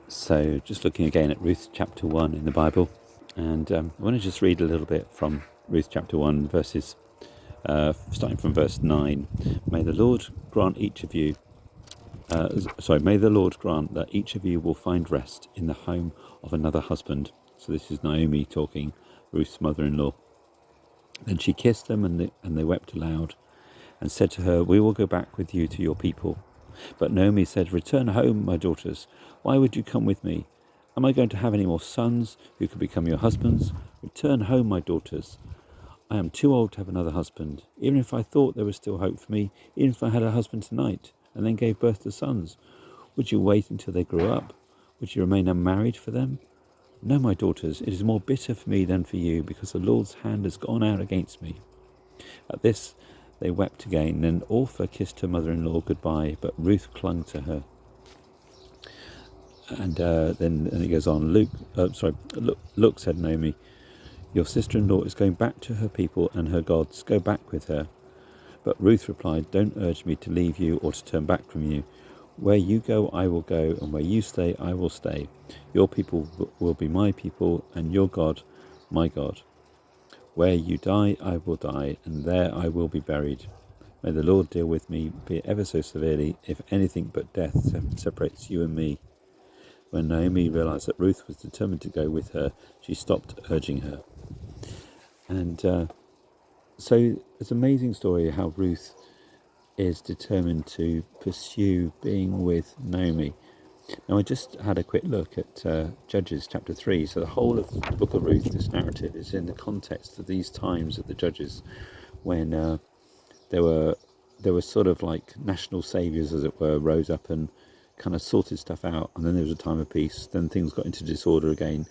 So just looking again at Ruth chapter 1 in the Bible, and I want to just read a little bit from Ruth chapter 1 verses, starting from verse 9. May the Lord grant may the Lord grant that each of you will find rest in the home of another husband. So this is Naomi talking, Ruth's mother-in-law. Then she kissed them, and they wept aloud, and said to her, "We will go back with you to your people." But Naomi said, "Return home, my daughters. Why would you come with me? Am I going to have any more sons who could become your husbands? Return home, my daughters. I am too old to have another husband. Even if I thought there was still hope for me, even if I had a husband tonight and then gave birth to sons, would you wait until they grew up? Would you remain unmarried for them? No, my daughters, it is more bitter for me than for you, because the Lord's hand has gone out against me." At this they wept again. Then Orpah kissed her mother-in-law goodbye, but Ruth clung to her. And then it goes on. Look, said Naomi, "Your sister-in-law is going back to her people and her gods. Go back with her." But Ruth replied, "Don't urge me to leave you or to turn back from you. Where you go, I will go, and where you stay, I will stay. Your people will be my people, and your God, my God. Where you die, I will die, and there I will be buried. May the Lord deal with me, be it ever so severely, if anything but death separates you and me." When Naomi realized that Ruth was determined to go with her, she stopped urging her. And so it's an amazing story how Ruth is determined to pursue being with Naomi. Now, I just had a quick look at Judges chapter 3. So the whole of the book of Ruth, this narrative, is in the context of these times of the Judges, when there were sort of like national saviours, as it were, rose up and kind of sorted stuff out. And then there was a time of peace. Then things got into disorder again.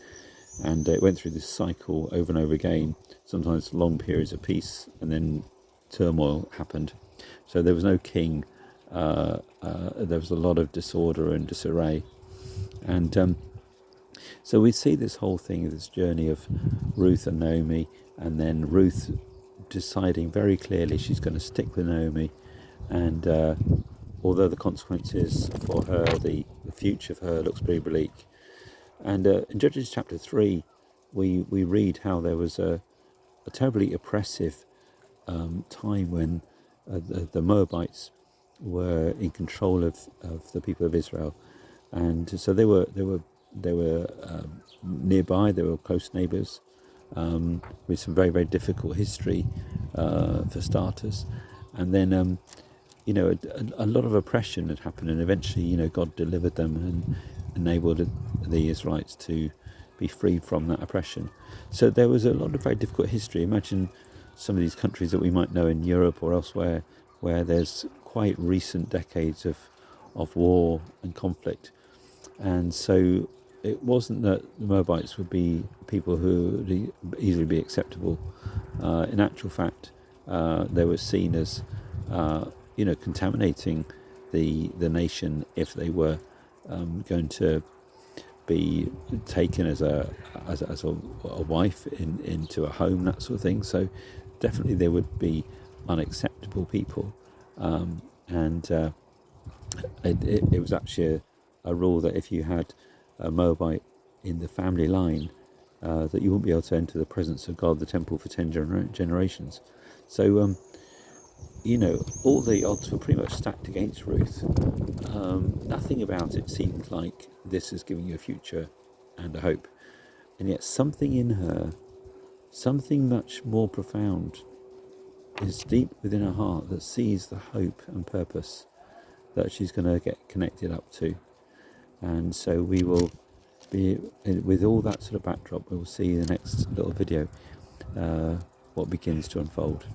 And it went through this cycle over and over again, sometimes long periods of peace, and then turmoil happened. So there was no king. There was a lot of disorder and disarray. And so we see this whole thing, this journey of Ruth and Naomi, and then Ruth deciding very clearly she's going to stick with Naomi. And although the consequences for her, the future for her looks pretty bleak. And in Judges chapter 3, we read how there was a terribly oppressive time when the Moabites were in control of the people of Israel, and so they were nearby. They were close neighbours, with some very, very difficult history for starters. And then a lot of oppression had happened, and eventually God delivered them and enabled the Israelites to be free from that oppression. So there was a lot of very difficult history. Imagine some of these countries that we might know in Europe or elsewhere, where there's quite recent decades of war and conflict. And so it wasn't that the Moabites would be people who would easily be acceptable. In actual fact, they were seen as contaminating the nation if they were going to be taken as a wife into a home, that sort of thing. So definitely they would be unacceptable people, and it was actually a rule that if you had a Moabite in the family line, that you wouldn't be able to enter the presence of God, the temple, for 10 generations. So all the odds were pretty much stacked against Ruth. Nothing about it seemed like this is giving you a future and a hope, and yet something in her, something much more profound, is deep within her heart that sees the hope and purpose that she's going to get connected up to. And so we will be, with all that sort of backdrop, we'll see in the next little video what begins to unfold.